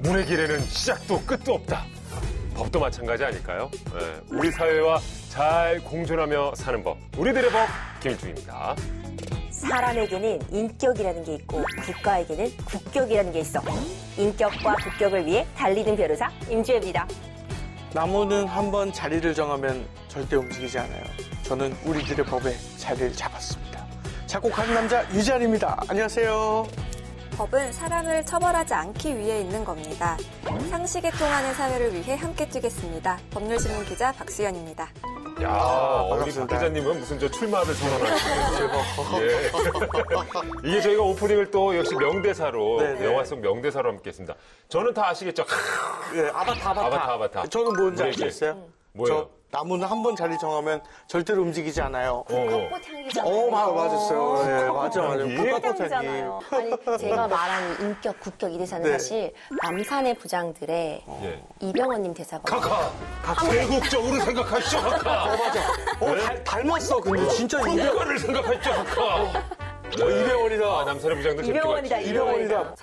물의 길에는 시작도 끝도 없다. 법도 마찬가지 아닐까요? 네, 우리 사회와 잘 공존하며 사는 법. 우리들의 법, 김일중입니다. 사람에게는 인격이라는 게 있고 국가에게는 국격이라는 게 있어. 인격과 국격을 위해 달리는 변호사 임주혜입니다. 나무는 한번 자리를 정하면 절대 움직이지 않아요. 저는 우리들의 법에 자리를 잡았습니다. 작곡하는 남자 유지한입니다. 안녕하세요. 법은 사람을 처벌하지 않기 위해 있는 겁니다. 상식에 통하는 사회를 위해 함께 뛰겠습니다. 법률신문 기자 박수연입니다. 야, 우리 박 기자님은 무슨 저 출마를 선언하시는 예. 이게 저희가 오프닝을 또 역시 명대사로, 네네. 영화 속 명대사로 함께 했습니다. 저는 다 아시겠죠? 네, 아바타. 저는 뭔지 아시겠어요? 뭐예요? 저 나무는 한번 자리 정하면 절대로 움직이지 않아요. 국가꽃향기잖아요. 맞았어요. 네, 맞아. 꽃향기? 국가꽃향기. 아니, 제가 말한 인격, 국격 이 대사는 네. 사실 남산의 부장들의 예. 이병헌님 대사거든요. 카카! 대국적으로 생각하시죠, 카카! 맞아. 닮았어. 근데 진짜 국가를 생각하시죠, 카카! 이병헌이다. 남산의 부장들 이병헌이다, 이병헌이다.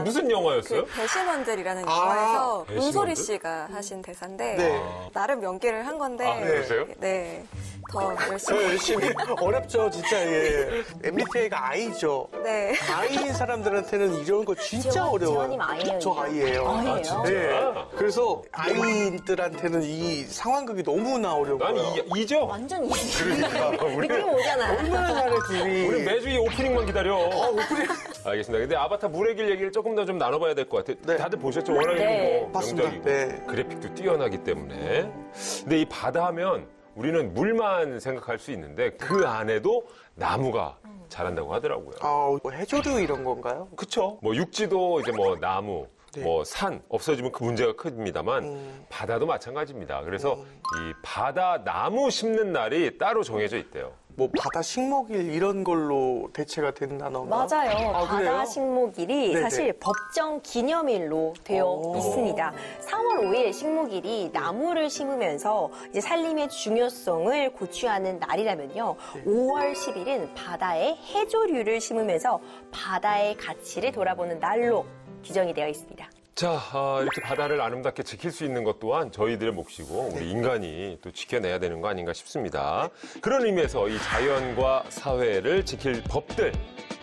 무슨 영화였어요? 그 배신원들이라는 영화에서 배신원들? 문소리 씨가 하신 대사인데 네. 나름 연기를 한 건데 그러세요? 네. 더 저 열심히 열심히. 어렵죠, 진짜. 예. MBTI가 I죠. 네. I인 사람들한테는 이런 거 진짜 어려워요. 지원님 I예요. 저 I예요. I예요? 네. 그래서 I인들한테는 이 상황극이 너무나 어려워요. 난 이죠? 완전 이지. 그러니까. 느낌 오잖아. 얼마나 잘해, 둘이. 우리 매주 이 오프닝만 기다려. 오프닝. 알겠습니다. 근데 아바타 물의 길 얘기를 조금 더 좀 나눠봐야 될 것 같아요. 네. 다들 보셨죠? 워낙에 네. 뭐 맞습니다. 명작이고 네. 그래픽도 뛰어나기 때문에. 근데 이 바다 하면 우리는 물만 생각할 수 있는데 그 안에도 나무가 자란다고 하더라고요. 뭐 해조류 이런 건가요? 그쵸? 뭐 육지도 이제 뭐 나무, 네. 뭐 산 없어지면 그 문제가 큽니다만 바다도 마찬가지입니다. 그래서 이 바다 나무 심는 날이 따로 정해져 있대요. 뭐 바다 식목일 이런 걸로 대체가 된 단어인가? 맞아요. 아, 그래요? 바다 식목일이 네네. 사실 법정 기념일로 되어 오. 있습니다. 4월 5일 식목일이 나무를 심으면서 이제 살림의 중요성을 고취하는 날이라면요. 5월 10일은 바다에 해조류를 심으면서 바다의 가치를 돌아보는 날로 규정이 되어 있습니다. 자, 이렇게 바다를 아름답게 지킬 수 있는 것 또한 저희들의 몫이고 우리 인간이 또 지켜내야 되는 거 아닌가 싶습니다. 그런 의미에서 이 자연과 사회를 지킬 법들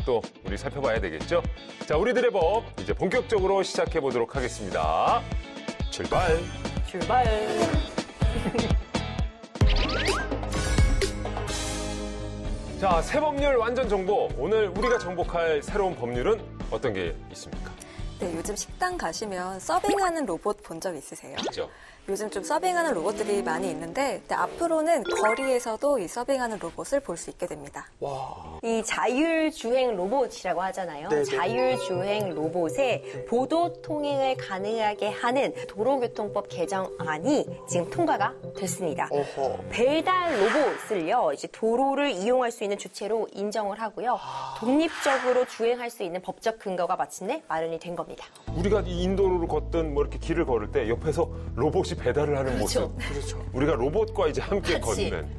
또 우리 살펴봐야 되겠죠? 자, 우리들의 법 이제 본격적으로 시작해 보도록 하겠습니다. 출발! 출발! 자, 새 법률 완전 정보. 오늘 우리가 정복할 새로운 법률은 어떤 게 있습니까? 네, 요즘 식당 가시면 서빙하는 로봇 본 적 있으세요? 있죠. 요즘 좀 서빙하는 로봇들이 많이 있는데 근데 앞으로는 거리에서도 이 서빙하는 로봇을 볼 수 있게 됩니다. 와. 이 자율주행 로봇이라고 하잖아요. 네네. 자율주행 로봇의 보도 통행을 가능하게 하는 도로교통법 개정안이 지금 통과가 됐습니다. 어허. 배달 로봇을요, 이제 도로를 이용할 수 있는 주체로 인정을 하고요. 독립적으로 주행할 수 있는 법적 근거가 마침내 마련이 된 겁니다. 우리가 이 인도로를 걷든 뭐 이렇게 길을 걸을 때 옆에서 로봇이 배달을 하는 그렇죠. 모습. 그렇죠. 우리가 로봇과 이제 함께 같이. 걷는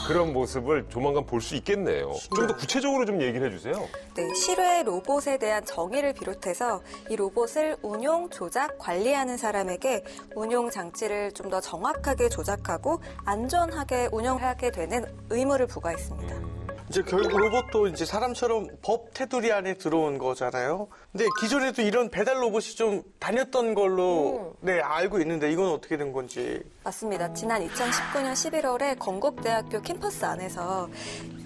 그런 모습을 조만간 볼 수 있겠네요. 좀 더 구체적으로 좀 얘기를 해주세요. 네, 실외 로봇에 대한 정의를 비롯해서 이 로봇을 운용, 조작, 관리하는 사람에게 운용 장치를 좀 더 정확하게 조작하고 안전하게 운영하게 되는 의무를 부과했습니다. 이제 결국 로봇도 이제 사람처럼 법 테두리 안에 들어온 거잖아요. 근데 기존에도 이런 배달 로봇이 좀 다녔던 걸로 네, 알고 있는데 이건 어떻게 된 건지. 맞습니다. 지난 2019년 11월에 건국대학교 캠퍼스 안에서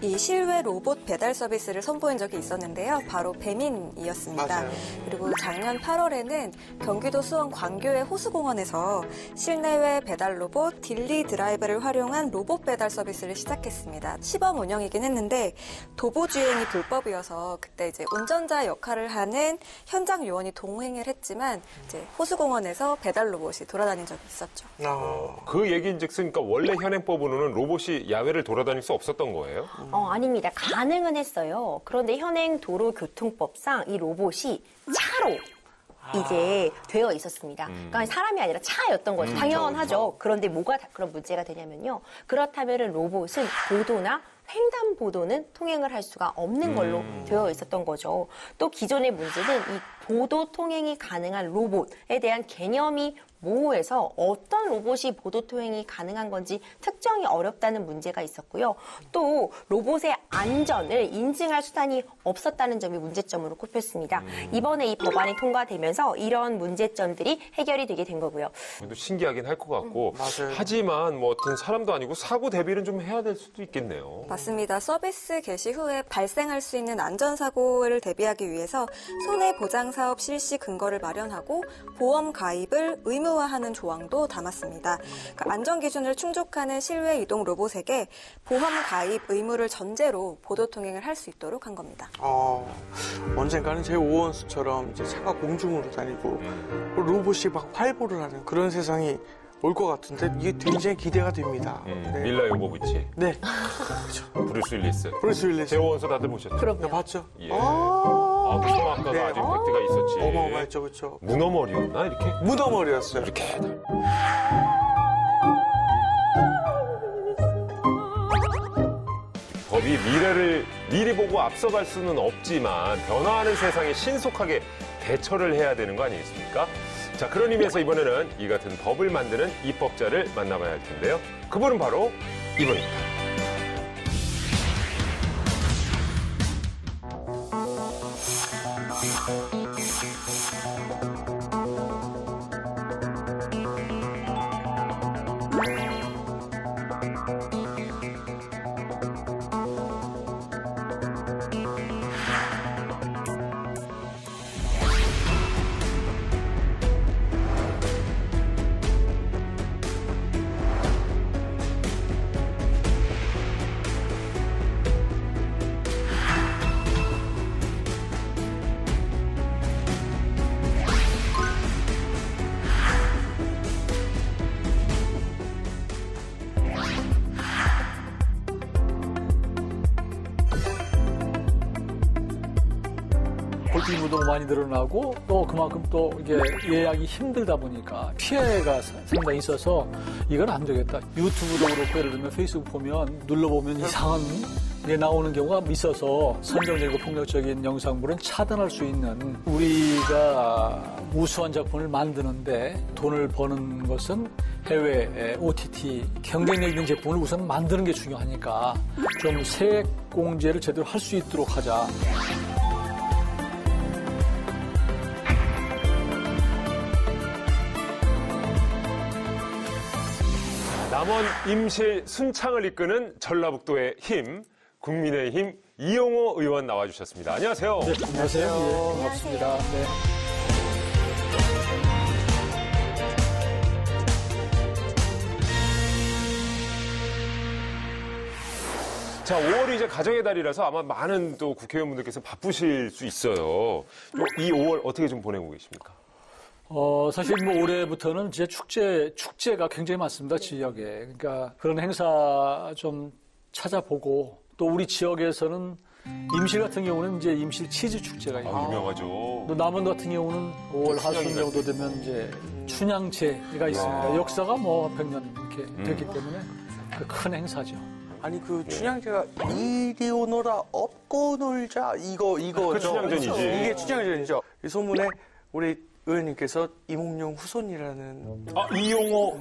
이 실외 로봇 배달 서비스를 선보인 적이 있었는데요. 바로 배민이었습니다. 맞아요. 그리고 작년 8월에는 경기도 수원 광교의 호수공원에서 실내외 배달 로봇 딜리 드라이브를 활용한 로봇 배달 서비스를 시작했습니다. 시범 운영이긴 했는데 도보주행이 불법이어서 그때 이제 운전자 역할을 하는 현장 요원이 동행을 했지만 이제 호수공원에서 배달 로봇이 돌아다닌 적이 있었죠. 그 얘기인즉슨 그러니까 원래 현행법으로는 로봇이 야외를 돌아다닐 수 없었던 거예요? 아닙니다. 가능은 했어요. 그런데 현행 도로교통법상 이 로봇이 차로 이제 되어 있었습니다. 그러니까 사람이 아니라 차였던 거죠. 당연하죠. 그런데 뭐가 그런 문제가 되냐면요. 그렇다면 로봇은 보도나 횡단보도는 통행을 할 수가 없는 걸로 되어 있었던 거죠. 또 기존의 문제는 이 보도 통행이 가능한 로봇에 대한 개념이 모호해서 어떤 로봇이 보도 통행이 가능한 건지 특정이 어렵다는 문제가 있었고요. 또 로봇의 안전을 인증할 수단이 없었다는 점이 문제점으로 꼽혔습니다. 이번에 이 법안이 통과되면서 이런 문제점들이 해결이 되게 된 거고요. 또 신기하긴 할 것 같고 맞아요. 하지만 뭐 어떤 사람도 아니고 사고 대비는 좀 해야 될 수도 있겠네요. 맞습니다. 서비스 개시 후에 발생할 수 있는 안전사고를 대비하기 위해서 손해보장사업 실시 근거를 마련하고 보험 가입을 의무화하는 조항도 담았습니다. 그러니까 안전기준을 충족하는 실외 이동 로봇에게 보험 가입 의무를 전제로 보도 통행을 할 수 있도록 한 겁니다. 언젠가는 제 오원수처럼 이제 차가 공중으로 다니고 로봇이 막 활보를 하는 그런 세상이 올 것 같은데 이게 굉장히 기대가 됩니다. 네. 밀라 요보비치, 네. 브루스 윌리스. 브루스 윌리스. 제오원서 다들 보셨죠? 그럼요. 봤죠? 예. 스마카가 네. 아주 임팩트가 있었지. 어마어마했죠, 그렇죠? 문어머리였나 이렇게? 문어머리였어요. 이렇게. 법이 미래를 미리 보고 앞서갈 수는 없지만 변화하는 세상에 신속하게 대처를 해야 되는 거 아니겠습니까? 자, 그런 의미에서 이번에는 이 같은 법을 만드는 입법자를 만나봐야 할 텐데요. 그분은 바로 이분입니다. 골프 무도가 많이 늘어나고 또 그만큼 또 이게 예약이 힘들다 보니까 피해가 상당히 있어서 이건 안 되겠다. 유튜브도 그렇고 예를 들면 페이스북 보면 눌러보면 이상한 게 나오는 경우가 있어서 선정적이고 폭력적인 영상물은 차단할 수 있는 우리가 우수한 작품을 만드는데 돈을 버는 것은 해외 OTT 경쟁력 있는 제품을 우선 만드는 게 중요하니까 좀 세액 공제를 제대로 할 수 있도록 하자. 남원 임실 순창을 이끄는 전라북도의 힘, 국민의힘 이용호 의원 나와주셨습니다. 안녕하세요. 네, 안녕하세요. 예, 반갑습니다. 네. 자, 5월이 이제 가정의 달이라서 아마 많은 또 국회의원분들께서 바쁘실 수 있어요. 이 5월 어떻게 좀 보내고 계십니까? 사실 뭐 올해부터는 이제 축제가 굉장히 많습니다, 지역에. 그러니까 그런 행사 좀 찾아보고 또 우리 지역에서는 임실 같은 경우는 이제 임실 치즈 축제가 있고 유명하죠. 또 남원 같은 경우는 5월 하순 정도 되면 이제 춘향제가 있습니다. 역사가 뭐 100년 이렇게 됐기 때문에 큰 행사죠. 아니 그 춘향제가 이리 오너라 업고 놀자 이거 그 춘향전이지. 이게 춘향전이죠. 이 소문에 우리 의원님께서 이몽룡 후손이라는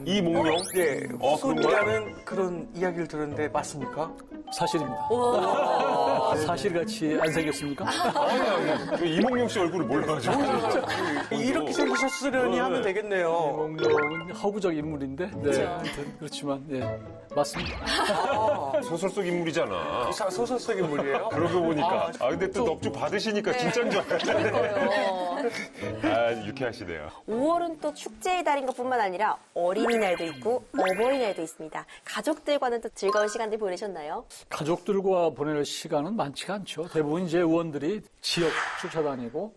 이몽룡? 네 후손이라는 그런 이야기를 들었는데 맞습니까? 사실입니다. 사실같이 안 생겼습니까? 아니, 이몽룡 씨 얼굴을 몰라가지고. 이렇게 생기셨으려니 하면 되겠네요. 이몽룡은 허구적 인물인데, 네, 아무튼 그렇지만 예, 맞습니다. 소설 속 인물이잖아. 소설 속 인물이에요? 그러고 보니까. 근데 또 넉주 받으시니까 진짜인 줄 알았잖아요. 유쾌하시네요. 5월은 또 축제의 달인 것뿐만 아니라 어린이날도 있고 어버이날도 있습니다. 가족들과는 또 즐거운 시간들 보내셨나요? 가족들과 보낼 시간은 많지가 않죠. 대부분 이제 의원들이 지역 쫓아다니고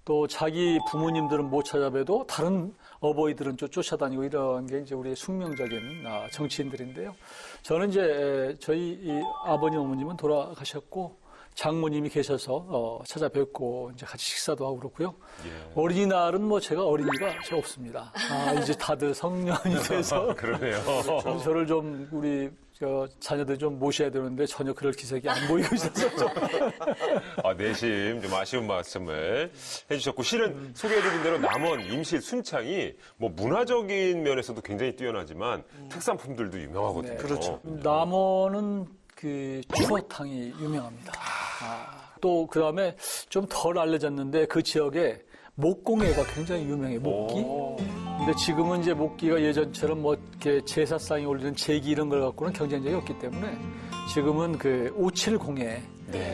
또 자기 부모님들은 못 찾아봬도 다른 어버이들은 쫓아다니고 이런 게 이제 우리의 숙명적인 정치인들인데요. 저는 이제 저희 이 아버님, 어머님은 돌아가셨고 장모님이 계셔서 찾아뵙고 이제 같이 식사도 하고 그렇고요. 어린이날은 뭐 제가 어린이가 없습니다. 이제 다들 성년이 돼서 그러네요. 저를 좀 우리 자녀들 좀 모셔야 되는데 전혀 그럴 기색이 안 보이고 있어서 좀. 내심 좀 아쉬운 말씀을 해주셨고, 실은 소개해드린 대로 남원, 임실, 순창이 뭐 문화적인 면에서도 굉장히 뛰어나지만 특산품들도 유명하거든요. 네. 그렇죠. 남원은 그 추어탕이 유명합니다. 또 그다음에 좀 덜 알려졌는데 그 지역에 목공예가 굉장히 유명해요. 목기. 근데 지금은 이제 목기가 예전처럼 뭐 이렇게 제사상에 올리는 제기 이런 걸 갖고는 경쟁력이 없기 때문에 지금은 그 오칠공예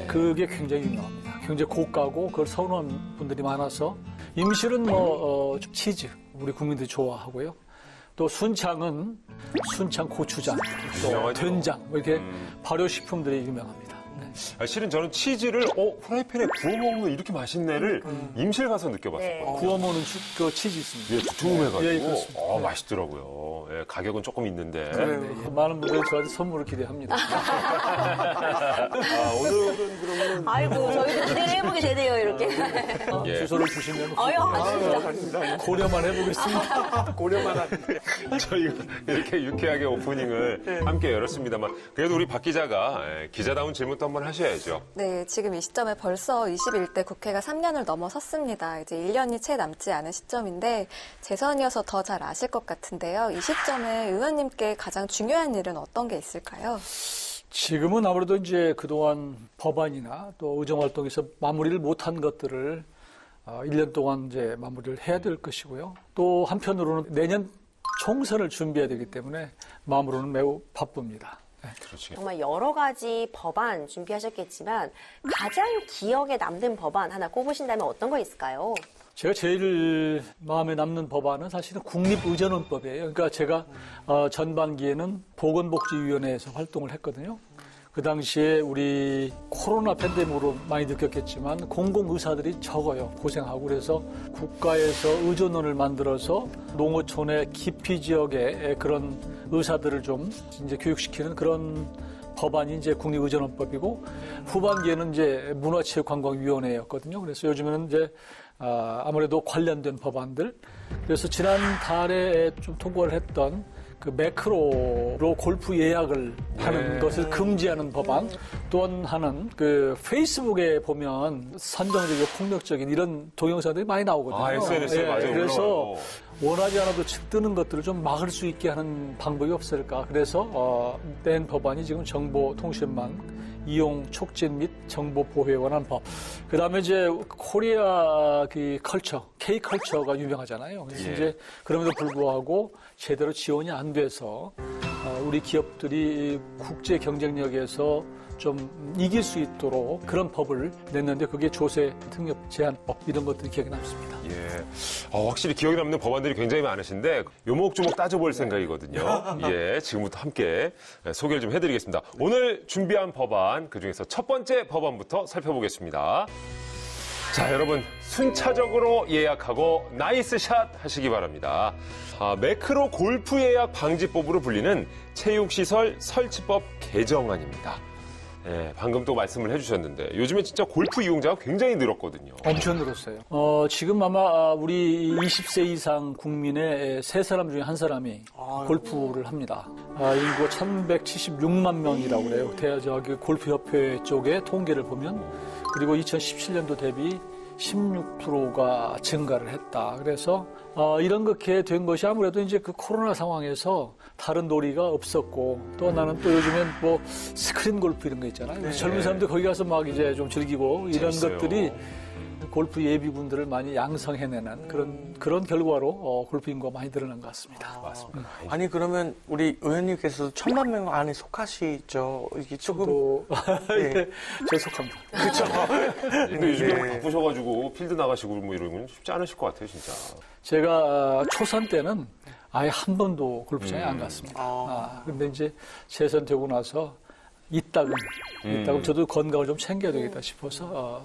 그게 굉장히 유명합니다. 굉장히 고가고 그걸 선호하는 분들이 많아서 임실은 뭐 치즈 우리 국민들이 좋아하고요. 또 순창은 순창 고추장, 또 유명하죠. 된장 뭐 이렇게 발효식품들이 유명합니다. 실은 저는 치즈를 프라이팬에 구워 먹으면 이렇게 맛있네를 임실 가서 느껴봤어요. 네. 구워 먹는 그 치즈 있습니다. 예, 두툼해가지고 예, 그렇습니다. 맛있더라고요. 예, 가격은 조금 있는데. 네, 많은 분들이 저한테 선물을 기대합니다. 오늘은 그러면 아이고, 저희도 기대를 해보게 되네요, 이렇게. 예. 주소를 주시면 아유, 아닙니다. 고려만 해보겠습니다. 고려만 하는데. 저희가 이렇게 유쾌하게 오프닝을 함께 열었습니다만 그래도 우리 박 기자가 기자다운 질문도 한번 하셔야죠. 네, 지금 이 시점에 벌써 21대 국회가 3년을 넘어섰습니다. 이제 1년이 채 남지 않은 시점인데 재선이어서 더 잘 아실 것 같은데요. 이 시점에 의원님께 가장 중요한 일은 어떤 게 있을까요? 지금은 아무래도 이제 그동안 법안이나 또 의정활동에서 마무리를 못한 것들을 1년 동안 이제 마무리를 해야 될 것이고요. 또 한편으로는 내년 총선을 준비해야 되기 때문에 마음으로는 매우 바쁩니다. 네. 그렇지. 정말 여러 가지 법안 준비하셨겠지만 가장 기억에 남는 법안 하나 꼽으신다면 어떤 거 있을까요? 제가 제일 마음에 남는 법안은 사실은 국립의전원법이에요. 그러니까 제가 전반기에는 보건복지위원회에서 활동을 했거든요. 그 당시에 우리 코로나 팬데믹으로 많이 느꼈겠지만 공공의사들이 적어요. 고생하고. 그래서 국가에서 의전원을 만들어서 농어촌의 기피 지역에 그런 의사들을 좀 이제 교육시키는 그런 법안이 이제 국립의전원법이고 후반기에는 이제 문화체육관광위원회였거든요. 그래서 요즘에는 이제 아무래도 관련된 법안들. 그래서 지난 달에 좀 통과를 했던 그 매크로로 골프 예약을 하는 것을 금지하는 법안. 또 하나는 그 페이스북에 보면 선정적이고 폭력적인 이런 동영상들이 많이 나오거든요. SNS에 맞아요. 그래서 올라와요. 원하지 않아도 뜨는 것들을 좀 막을 수 있게 하는 방법이 없을까. 그래서 낸 법안이 지금 정보통신망 이용 촉진 및 정보 보호에 관한 법. 그다음에 이제 코리아 그 컬처, K 컬처가 유명하잖아요. 그래서 이제 그럼에도 불구하고 제대로 지원이 안 돼서 우리 기업들이 국제 경쟁력에서 좀 이길 수 있도록 그런 법을 냈는데 그게 조세 등록 제한법 이런 것들이 기억에 남습니다. 예. 확실히 기억에 남는 법안들이 굉장히 많으신데 요목조목 따져볼 생각이거든요. 예, 지금부터 함께 소개를 좀 해드리겠습니다. 오늘 준비한 법안 그중에서 첫 번째 법안부터 살펴보겠습니다. 자, 여러분 순차적으로 예약하고 나이스 샷 하시기 바랍니다. 매크로 골프 예약 방지법으로 불리는 체육시설 설치법 개정안입니다. 예, 방금 또 말씀을 해주셨는데 요즘에 진짜 골프 이용자가 굉장히 늘었거든요. 엄청 늘었어요. 지금 아마 우리 20세 이상 국민의 3사람 중에 1사람이 골프를 합니다. 인구가 1176만 명이라고 그래요. 저기 골프협회 쪽의 통계를 보면. 그리고 2017년도 대비 16%가 증가를 했다. 그래서 이런 그렇게 된 것이 아무래도 이제 그 코로나 상황에서 다른 놀이가 없었고 또 하나는 또 요즘엔 뭐 스크린 골프 이런 거 있잖아요. 그래서 젊은 사람들 거기 가서 막 이제 좀 즐기고 이런 재밌어요. 것들이 골프 예비군들을 많이 양성해내는 그런 결과로 골프 인구가 많이 늘어난 것 같습니다. 맞습니다. 아니 그러면 우리 의원님께서도 1000만 명 안에 속하시죠? 이게 조금 또 네. 예, 저 속합니다. 그렇죠. 근데 요즘에 네. 바쁘셔가지고 필드 나가시고 뭐 이런 건 쉽지 않으실 것 같아요, 진짜. 제가 초선 때는 아예 한 번도 골프장에 안 갔습니다. 근데 이제 재선되고 나서 이따금 저도 건강을 좀 챙겨야 되겠다 싶어서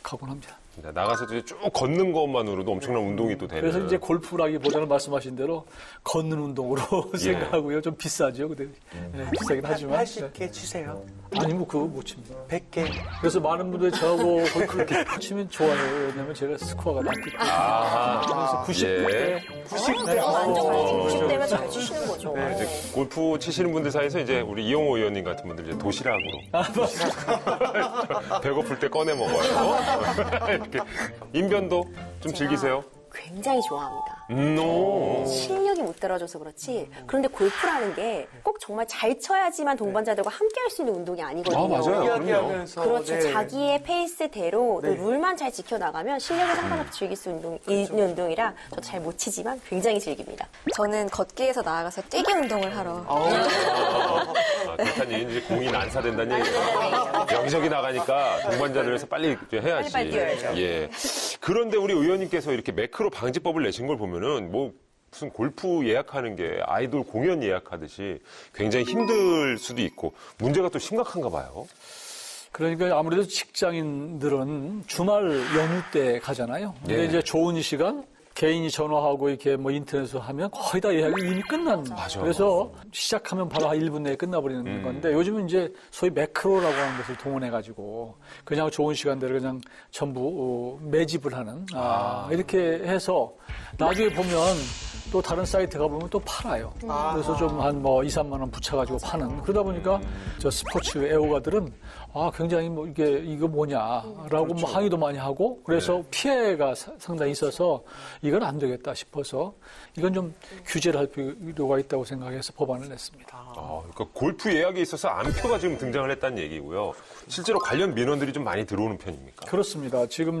가곤 합니다. 나가서 이제 쭉 걷는 것만으로도 엄청난 운동이 또 되는. 그래서 이제 골프라기보다는 말씀하신 대로 걷는 운동으로 예. 생각하고요. 좀 비싸죠. 근데 비싸긴 하지만. 80개 주세요. 아니 뭐 그거 못 칩니다. 100개. 그래서 많은 분들이 저하고 골프를 이렇게 치면 좋아해요. 왜냐면 제가 스코어가 낮기 때문에. 아하. 그래서 90대. 90대가 완전 90대면 잘 치시는 거죠. 네, 이제 골프 치시는 분들 사이에서 이제 우리 이용호 의원님 같은 분들 이제 도시락으로 배고플 때 꺼내 먹어요. 이렇게 인변도 좀 즐기세요. 굉장히 좋아합니다. 오. 실력이 못 따라줘서 그렇지. 그런데 골프라는 게 꼭 정말 잘 쳐야지만 동반자들과 함께 할 수 있는 운동이 아니거든요. 아, 맞아요. 이야기하면서 그렇죠. 네. 자기의 페이스대로 또 네. 룰만 잘 지켜나가면 실력에 상관없이 즐길 수 있는 운동이라 저도 잘 못 치지만 굉장히 즐깁니다. 저는 걷기에서 나아가서 뛰기 운동을 하러 그렇다는 얘기는 이제 공이 난사된다는 얘기예요. 여기저기 나가니까 동반자들에서 빨리 해야지. 빨리 뛰어야죠. 예. 그런데 우리 의원님께서 이렇게 매크로 방지법을 내신 걸 보면은 뭐 무슨 골프 예약하는 게 아이돌 공연 예약하듯이 굉장히 힘들 수도 있고 문제가 또 심각한가 봐요. 그러니까 아무래도 직장인들은 주말 연휴 때 가잖아요. 근데 네. 이제 좋은 시간 개인이 전화하고 이렇게 뭐 인터넷으로 하면 거의 다 예약이 이미 끝난. 맞아. 그래서 시작하면 바로 한 1분 내에 끝나버리는 건데 요즘은 이제 소위 매크로라고 하는 것을 동원해가지고 그냥 좋은 시간대를 그냥 전부 매집을 하는 이렇게 해서 나중에 보면 또 다른 사이트 가보면 또 팔아요. 그래서 좀 한 뭐 2, 3만 원 붙여가지고 파는. 그러다 보니까 저 스포츠 애호가들은 굉장히 뭐 이거 뭐냐라고 뭐 항의도 많이 하고 그래서 피해가 상당히 있어서 이건 안 되겠다 싶어서 이건 좀 규제를 할 필요가 있다고 생각해서 법안을 냈습니다. 그러니까 골프 예약에 있어서 안표가 지금 등장을 했다는 얘기고요. 실제로 관련 민원들이 좀 많이 들어오는 편입니까? 그렇습니다. 지금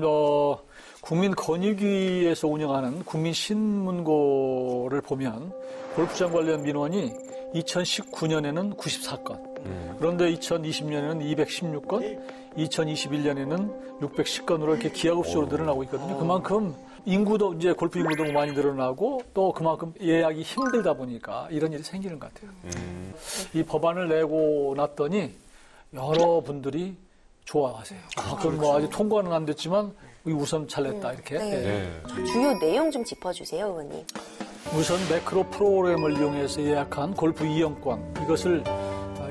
국민권익위에서 운영하는 국민신문고를 보면 골프장 관련 민원이 2019년에는 94건, 그런데 2020년에는 216건, 2021년에는 610건으로 이렇게 기하급수로 늘어나고 있거든요. 그만큼 인구도 이제 골프 인구도 많이 늘어나고 또 그만큼 예약이 힘들다 보니까 이런 일이 생기는 것 같아요. 이 법안을 내고 났더니 여러분들이 좋아하세요. 그럼 뭐 아직 통과는 안 됐지만 우선 잘 냈다 이렇게. 네. 주요 내용 좀 짚어주세요, 의원님. 우선 매크로 프로그램을 이용해서 예약한 골프 이용권 이것을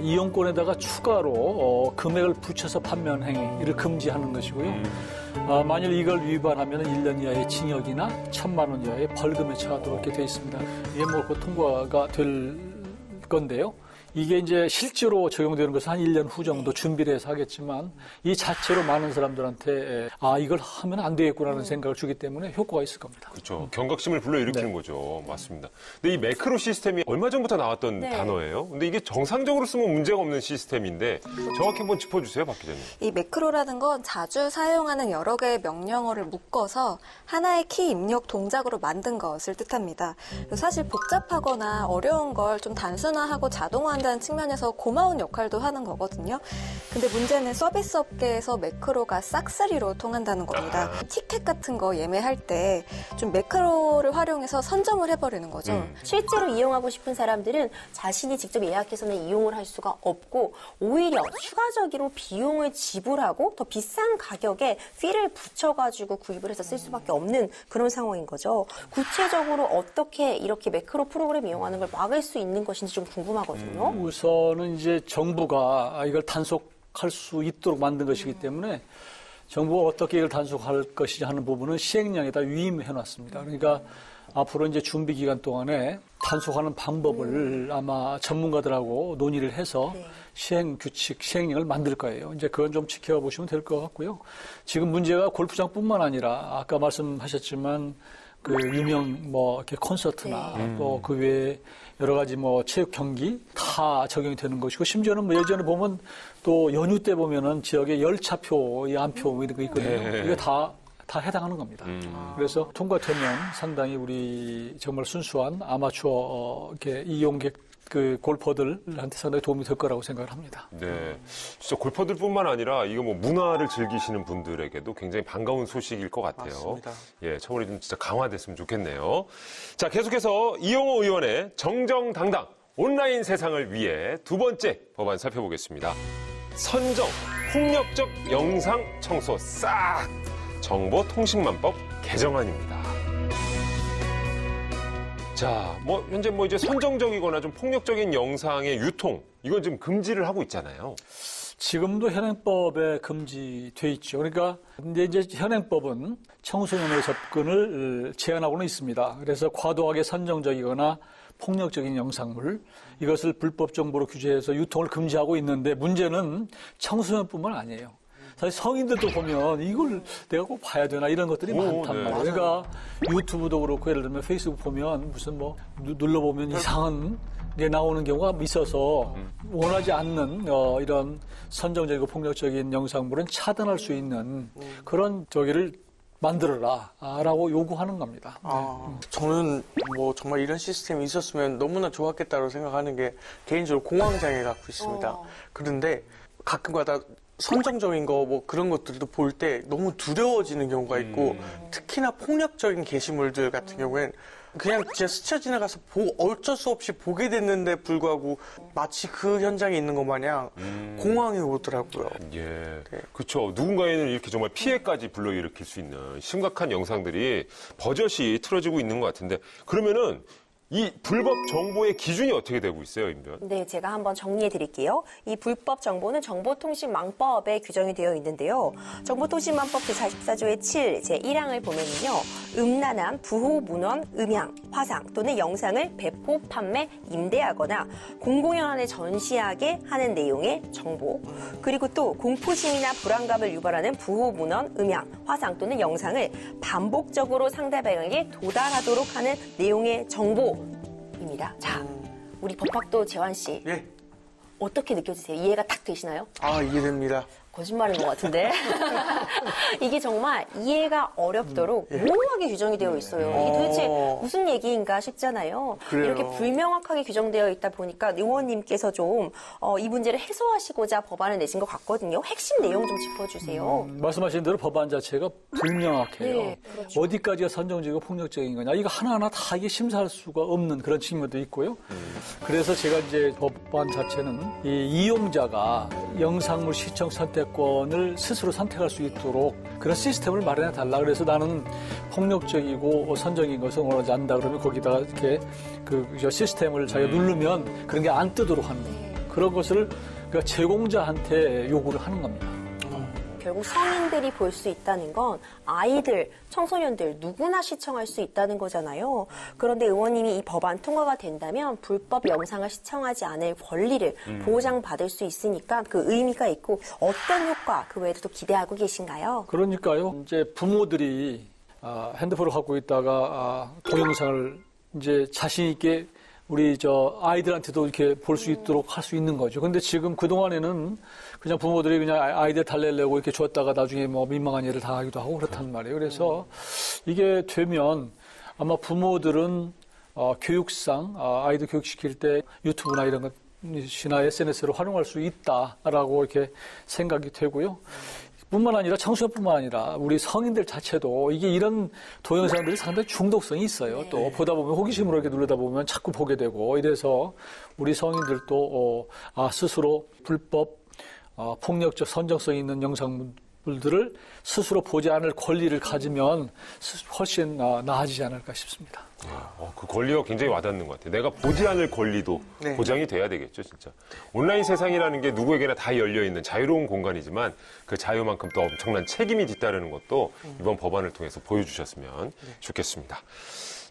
이용권에다가 추가로 금액을 붙여서 판매하는 행위를 금지하는 것이고요. 만일 이걸 위반하면 1년 이하의 징역이나 1,000만 원 이하의 벌금에 처하도록 이렇게 되어 있습니다. 이게 뭐 통과가 될 건데요. 이게 이제 실제로 적용되는 것은 한 1년 후 정도 준비를 해서 하겠지만 이 자체로 많은 사람들한테 이걸 하면 안 되겠구나라는 생각을 주기 때문에 효과가 있을 겁니다. 그렇죠. 경각심을 불러일으키는 거죠. 맞습니다. 근데 이 매크로 시스템이 얼마 전부터 나왔던 단어예요. 근데 이게 정상적으로 쓰면 문제가 없는 시스템인데 정확히 한번 짚어주세요, 박 기자님. 이 매크로라는 건 자주 사용하는 여러 개의 명령어를 묶어서 하나의 키 입력 동작으로 만든 것을 뜻합니다. 사실 복잡하거나 어려운 걸 좀 단순화하고 자동화한다는 측면에서 고마운 역할도 하는 거거든요. 근데 문제는 서비스 업계에서 매크로가 싹쓸이로 통한다는 겁니다. 티켓 같은 거 예매할 때 좀 매크로를 활용해서 선점을 해버리는 거죠. 실제로 이용하고 싶은 사람들은 자신이 직접 예약해서는 이용을 할 수가 없고 오히려 추가적으로 비용을 지불하고 더 비싼 가격에 피를 붙여가지고 구입을 해서 쓸 수밖에 없는 그런 상황인 거죠. 구체적으로 어떻게 이렇게 매크로 프로그램 이용하는 걸 막을 수 있는 것인지 좀 궁금하거든요. 우선은 이제 정부가 이걸 단속할 수 있도록 만든 것이기 때문에 정부가 어떻게 이걸 단속할 것이냐 하는 부분은 시행령에다 위임해놨습니다. 그러니까 앞으로 이제 준비 기간 동안에 단속하는 방법을 아마 전문가들하고 논의를 해서 시행 규칙, 시행령을 만들 거예요. 이제 그건 좀 지켜보시면 될 것 같고요. 지금 문제가 골프장뿐만 아니라 아까 말씀하셨지만 그 유명 뭐 이렇게 콘서트나 또 그 외에 여러 가지 뭐 체육 경기 다 적용이 되는 것이고 심지어는 뭐 예전에 보면 또 연휴 때 보면은 지역에 열차표, 안표 이런 거 있거든요. 이게 다 해당하는 겁니다. 그래서 통과되면 상당히 우리 정말 순수한 아마추어 이렇게 이용객 그 골퍼들한테 상당히 도움이 될 거라고 생각을 합니다. 네. 진짜 골퍼들뿐만 아니라 이거 뭐 문화를 즐기시는 분들에게도 굉장히 반가운 소식일 것 같아요. 맞습니다. 예, 처벌이 좀 진짜 강화됐으면 좋겠네요. 자, 계속해서 이용호 의원의 정정당당 온라인 세상을 위해 두 번째 법안 살펴보겠습니다. 선정, 폭력적 영상 청소 싹! 정보통신망법 개정안입니다. 자, 현재 이제 선정적이거나 좀 폭력적인 영상의 유통, 이건 지금 금지를 하고 있잖아요. 지금도 현행법에 금지돼 있죠. 그러니까 이제 현행법은 청소년의 접근을 제한하고는 있습니다. 그래서 과도하게 선정적이거나 폭력적인 영상물, 이것을 불법 정보로 규제해서 유통을 금지하고 있는데 문제는 청소년뿐만 아니에요. 사실 성인들도 보면 이걸 내가 꼭 봐야 되나 이런 것들이 많단 네. 말이에요. 그러니까 유튜브도 그렇고 예를 들면 페이스북 보면 무슨 눌러보면 이상한 게 나오는 경우가 있어서 원하지 않는 이런 선정적이고 폭력적인 영상물은 차단할 수 있는 그런 저기를 만들어라라고 요구하는 겁니다. 저는 정말 이런 시스템이 있었으면 너무나 좋았겠다고 생각하는 게 개인적으로 공황장애 갖고 있습니다. 그런데 가끔가다 선정적인 거 그런 것들도 볼 때 너무 두려워지는 경우가 있고 특히나 폭력적인 게시물들 같은 경우엔 그냥 진짜 스쳐 지나가서 어쩔 수 없이 보게 됐는데 불구하고 마치 그 현장에 있는 것 마냥 공황이 오더라고요. 예. 네. 그렇죠. 누군가에는 이렇게 정말 피해까지 불러일으킬 수 있는 심각한 영상들이 버젓이 틀어지고 있는 것 같은데 그러면은 이 불법 정보의 기준이 어떻게 되고 있어요, 임변? 네, 제가 한번 정리해 드릴게요. 이 불법 정보는 정보통신망법에 규정이 되어 있는데요. 정보통신망법 제44조의 7, 제1항을 보면요. 음란함, 부호, 문헌, 음향, 화상 또는 영상을 배포, 판매, 임대하거나 공공연한에 전시하게 하는 내용의 정보, 그리고 또 공포심이나 불안감을 유발하는 부호, 문헌, 음향, 화상 또는 영상을 반복적으로 상대방에게 도달하도록 하는 내용의 정보, 입니다. 자, 우리 법학도 재환 씨 예. 어떻게 느껴지세요? 이해가 딱 되시나요? 이해됩니다. 거짓말인 것 같은데 이게 정말 이해가 어렵도록 모호하게 규정이 되어 있어요. 이게 도대체 무슨 얘기인가 싶잖아요. 그래요. 이렇게 불명확하게 규정되어 있다 보니까 의원님께서 좀 이 문제를 해소하시고자 법안을 내신 것 같거든요. 핵심 내용 좀 짚어주세요. 말씀하신 대로 법안 자체가 불명확해요. 네, 그렇죠. 어디까지가 선정적이고 폭력적인 거냐. 이거 하나하나 다 이게 심사할 수가 없는 그런 측면도 있고요. 그래서 제가 이제 법안 자체는 이 이용자가 영상물 시청 선택권을 스스로 선택할 수 있도록 그런 시스템을 마련해 달라. 그래서 나는 폭력적이고 선정인 것을 원하지 않는다. 그러면 거기다가 이렇게 그 시스템을 자기가 누르면 그런 게 안 뜨도록 하는 거예요. 그런 것을 그러니까 제공자한테 요구를 하는 겁니다. 결국 성인들이 볼 수 있다는 건 아이들, 청소년들 누구나 시청할 수 있다는 거잖아요. 그런데 의원님이 이 법안 통과가 된다면 불법 영상을 시청하지 않을 권리를 보장받을 수 있으니까 그 의미가 있고 어떤 효과 그 외에도 또 기대하고 계신가요? 그러니까요. 이제 부모들이 핸드폰을 갖고 있다가 동영상을 이제 자신 있게 우리 아이들한테도 이렇게 볼 수 있도록 할 수 있는 거죠. 근데 지금 그동안에는 그냥 부모들이 그냥 아이들 달래려고 이렇게 줬다가 나중에 민망한 일을 당하기도 하고 그렇단 말이에요. 그래서 이게 되면 아마 부모들은 교육상 아이들 교육시킬 때 유튜브나 이런 것이나 SNS를 활용할 수 있다라고 이렇게 생각이 되고요. 뿐만 아니라 청소년뿐만 아니라 우리 성인들 자체도 이게 이런 동영상들이 상당히 중독성이 있어요. 또 보다 보면 호기심으로 이렇게 누르다 보면 자꾸 보게 되고 이래서 우리 성인들도 스스로 불법 폭력적 선정성 있는 영상물들을 스스로 보지 않을 권리를 가지면 훨씬 나아지지 않을까 싶습니다. 그 권리가 굉장히 와닿는 것 같아요. 내가 보지 않을 권리도 네. 보장이 돼야 되겠죠, 진짜. 온라인 세상이라는 게 누구에게나 다 열려있는 자유로운 공간이지만 그 자유만큼 또 엄청난 책임이 뒤따르는 것도 이번 법안을 통해서 보여주셨으면 좋겠습니다.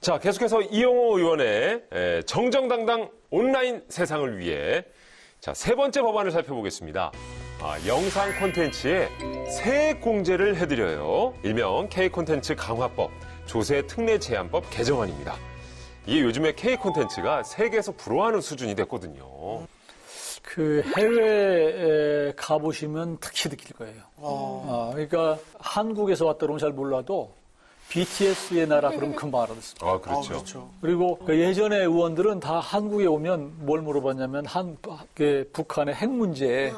자, 계속해서 이영호 의원의 정정당당 온라인 세상을 위해 자, 세 번째 법안을 살펴보겠습니다. 영상 콘텐츠에 세액 공제를 해드려요. 일명 K 콘텐츠 강화법, 조세 특례 제한법 개정안입니다. 이게 요즘에 K 콘텐츠가 세계에서 부러워하는 수준이 됐거든요. 그 해외에 가보시면 특히 느낄 거예요. 그러니까 한국에서 왔다 그러면 잘 몰라도 BTS의 나라 그러면 금방 알아듣습니다. 그렇죠. 그렇죠. 그리고 그 예전에 의원들은 다 한국에 오면 뭘 물어봤냐면 북한의 핵 문제,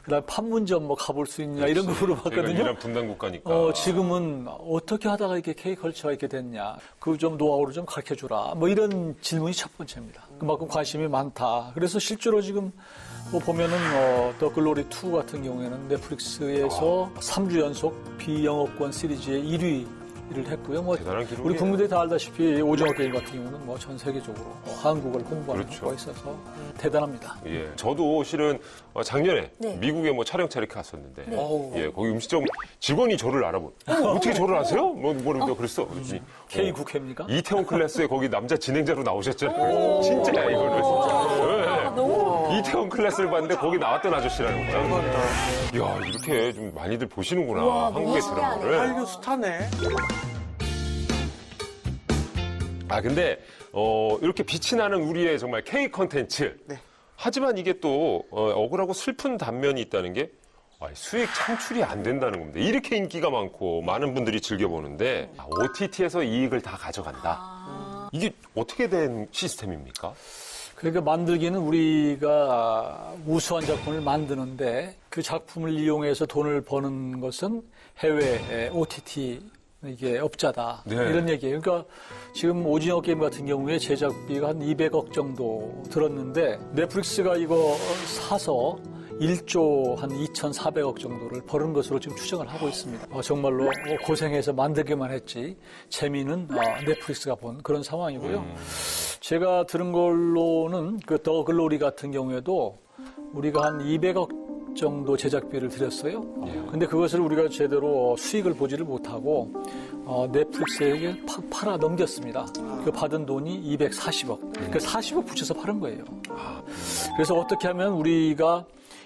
그다음 판문점 가볼 수 있냐 이런 거 물어봤거든요. 이란 분단 국가니까. 지금은 어떻게 하다가 이렇게 K컬처가 이렇게 됐냐, 그 좀 노하우를 좀 가르쳐주라, 이런 질문이 첫 번째입니다. 그만큼 관심이 많다. 그래서 실제로 지금 보면은 더 글로리 2 같은 경우에는 넷플릭스에서 3주 연속 비영업권 시리즈의 1위를 했고요. 대단한 기록이에요. 우리 국민들이 다 알다시피 오징어 게임 같은 경우는 전 세계적으로 한국을 홍보하는 그렇죠. 효과가 있어서 대단합니다. 예, 저도 실은 작년에 네. 미국에 촬영차 이렇게 갔었는데, 어우. 예, 거기 음식점 직원이 저를 알아보. 어떻게 저를 아세요? 뭐 그랬어. 그랬더니, K 국회입니까? 이태원 클래스에 거기 남자 진행자로 나오셨잖아요. 진짜야 이거는. 예. 이태원 클래스를 봤는데 거기 나왔던 아저씨라는 거야. 이야, 이렇게 좀 많이들 보시는구나. 우와, 한국의 너무 드라마를. 한류 스타네. 근데 이렇게 빛이 나는 우리의 정말 K 컨텐츠. 네. 하지만 이게 또 억울하고 슬픈 단면이 있다는 게 수익 창출이 안 된다는 겁니다. 이렇게 인기가 많고 많은 분들이 즐겨보는데 OTT에서 이익을 다 가져간다. 이게 어떻게 된 시스템입니까? 그러니까 만들기는 우리가 우수한 작품을 만드는데 그 작품을 이용해서 돈을 버는 것은 해외 OTT 이게 업자다. 네. 이런 얘기예요. 그러니까 지금 오징어 게임 같은 경우에 제작비가 한 200억 정도 들었는데 넷플릭스가 이거 사서 1조 한 2,400억 정도를 버는 것으로 지금 추정을 하고 있습니다. 정말로 고생해서 만들기만 했지 재미는 넷플릭스가 본 그런 상황이고요. 제가 들은 걸로는 그 더 글로리 같은 경우에도 우리가 한 200억 정도 제작비를 들였어요. 근데 그것을 우리가 제대로 수익을 보지를 못하고 넷플릭스에게 팔아 넘겼습니다. 그 받은 돈이 240억. 그 40억 붙여서 팔은 거예요. 그래서 어떻게 하면 우리가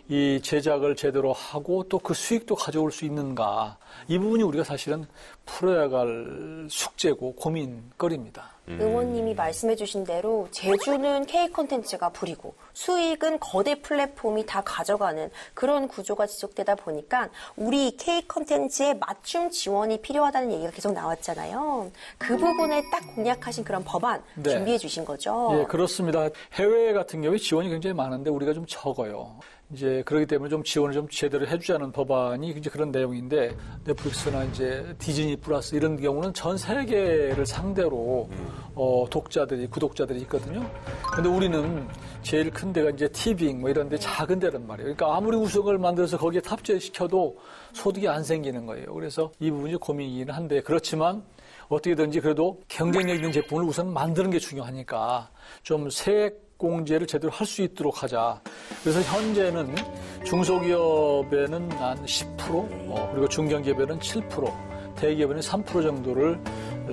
이 제작을 제대로 하고 또 그 수익도 가져올 수 있는가. 이 부분이 우리가 사실은 풀어야 갈 숙제고 고민거리입니다. 의원님이 말씀해 주신 대로 제주는 K 콘텐츠가 부리고 수익은 거대 플랫폼이 다 가져가는 그런 구조가 지속되다 보니까 우리 K 콘텐츠에 맞춤 지원이 필요하다는 얘기가 계속 나왔잖아요. 그 부분을 딱 공략하신 그런 법안 네. 준비해 주신 거죠. 예, 그렇습니다. 해외 같은 경우에 지원이 굉장히 많은데 우리가 좀 적어요. 이제 그렇기 때문에 좀 지원을 좀 제대로 해주자는 법안이 이제 그런 내용인데 넷플릭스나 이제 디즈니 플러스 이런 경우는 전 세계를 상대로 독자들이 구독자들이 있거든요. 근데 우리는 제일 큰 데가 이제 티빙 뭐 이런 데 작은 데란 말이에요. 그러니까 아무리 우승을 만들어서 거기에 탑재시켜도 소득이 안 생기는 거예요. 그래서 이 부분이 고민이긴 한데 그렇지만 어떻게든지 그래도 경쟁력 있는 제품을 우선 만드는 게 중요하니까 좀 세액공제를 제대로 할 수 있도록 하자. 그래서 현재는 중소기업에는 한 10%, 그리고 중견기업에는 7%, 대기업에는 3% 정도를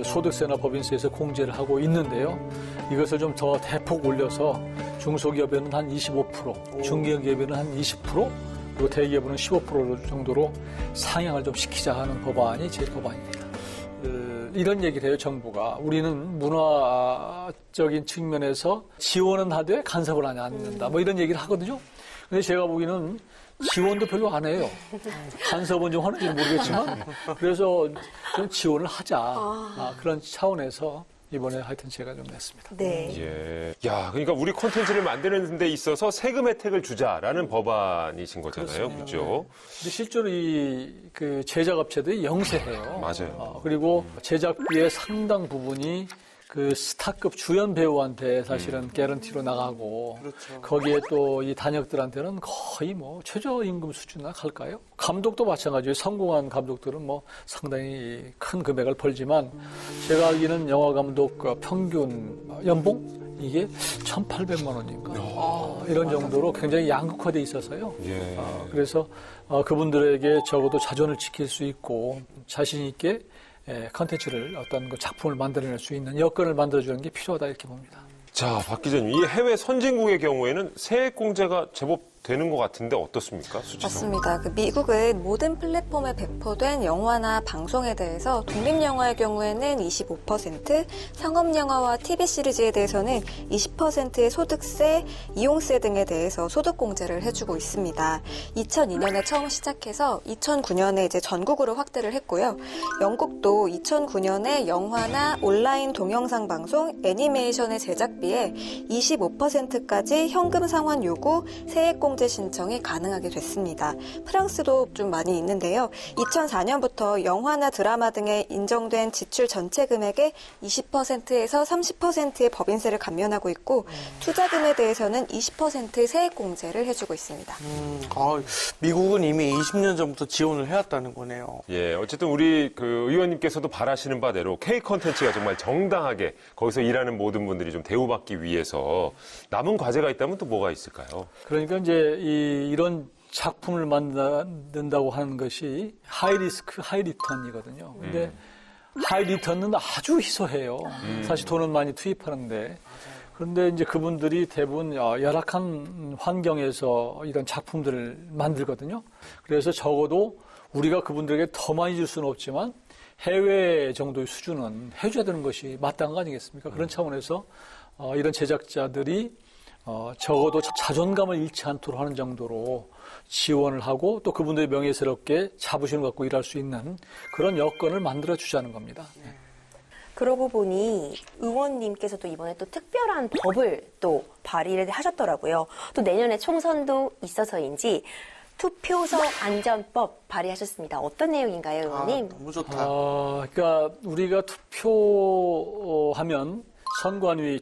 소득세나 법인세에서 공제를 하고 있는데요. 이것을 좀 더 대폭 올려서 중소기업에는 한 25%, 중견기업에는 한 20%, 그리고 대기업에는 15% 정도로 상향을 좀 시키자 하는 법안이 제 법안입니다. 이런 얘기를 해요, 정부가. 우리는 문화적인 측면에서 지원은 하되 간섭을 하지 않는다. 뭐 이런 얘기를 하거든요. 근데 제가 보기에는 지원도 별로 안 해요. 간섭은 좀 하는지 모르겠지만. 그래서 좀 지원을 하자. 그런 차원에서 이번에 하여튼 제가 좀 냈습니다. 네. 예. 야, 그러니까 우리 콘텐츠를 만드는 데 있어서 세금 혜택을 주자라는 법안이신 거잖아요. 그렇죠? 근데 실제로 그 제작업체들이 영세해요. 맞아요. 그리고 제작비의 상당 부분이 그 스타급 주연 배우한테 사실은 개런티로 나가고 거기에 또 이 단역들한테는 거의 뭐 최저임금 수준이나 갈까요? 감독도 마찬가지예요. 성공한 감독들은 뭐 상당히 큰 금액을 벌지만 제가 알기는 영화 감독 평균 연봉 이게 1,800만 원인가 이런 정도로 굉장히 양극화돼 있어서요. 예. 그래서 그분들에게 적어도 자존을 지킬 수 있고 자신 있게 컨텐츠를 어떤 그 작품을 만들어낼 수 있는 여건을 만들어주는 게 필요하다 이렇게 봅니다. 자, 박 기자님, 이 해외 선진국의 경우에는 세액 공제가 제법 되는 것 같은데 어떻습니까? 수치상. 맞습니다. 그 미국은 모든 플랫폼에 배포된 영화나 방송에 대해서 독립영화의 경우에는 25%, 상업영화와 TV 시리즈에 대해서는 20%의 소득세, 이용세 등에 대해서 소득공제를 해주고 있습니다. 2002년에 처음 시작해서 2009년에 이제 전국으로 확대를 했고요. 영국도 2009년에 영화나 온라인 동영상 방송, 애니메이션의 제작비에 25%까지 현금 상환 요구, 세액 세액공제 신청이 가능하게 됐습니다. 프랑스도 좀 많이 있는데요. 2004년부터 영화나 드라마 등에 인정된 지출 전체 금액의 20%에서 30%의 법인세를 감면하고 있고 투자금에 대해서는 20%의 세액공제를 해주고 있습니다. 미국은 이미 20년 전부터 지원을 해왔다는 거네요. 예, 어쨌든 우리 그 의원님께서도 바라시는 바대로 K 컨텐츠가 정말 정당하게 거기서 일하는 모든 분들이 좀 대우받기 위해서 남은 과제가 있다면 또 뭐가 있을까요? 그러니까 이제 이런 작품을 만든다고 하는 것이 하이 리스크, 하이 리턴이거든요. 근데 하이 리턴은 아주 희소해요. 사실 돈은 많이 투입하는데. 그런데 이제 그분들이 대부분 열악한 환경에서 이런 작품들을 만들거든요. 그래서 적어도 우리가 그분들에게 더 많이 줄 수는 없지만 해외 정도의 수준은 해줘야 되는 것이 마땅한 거 아니겠습니까? 그런 차원에서 이런 제작자들이 적어도 자존감을 잃지 않도록 하는 정도로 지원을 하고 또 그분들이 명예스럽게 자부심을 갖고 일할 수 있는 그런 여건을 만들어주자는 겁니다. 그러고 보니 의원님께서도 이번에 또 특별한 법을 또 발의를 하셨더라고요. 또 내년에 총선도 있어서인지 투표소 안전법 발의하셨습니다. 어떤 내용인가요, 의원님? 너무 좋다. 그러니까 우리가 투표하면 선관위,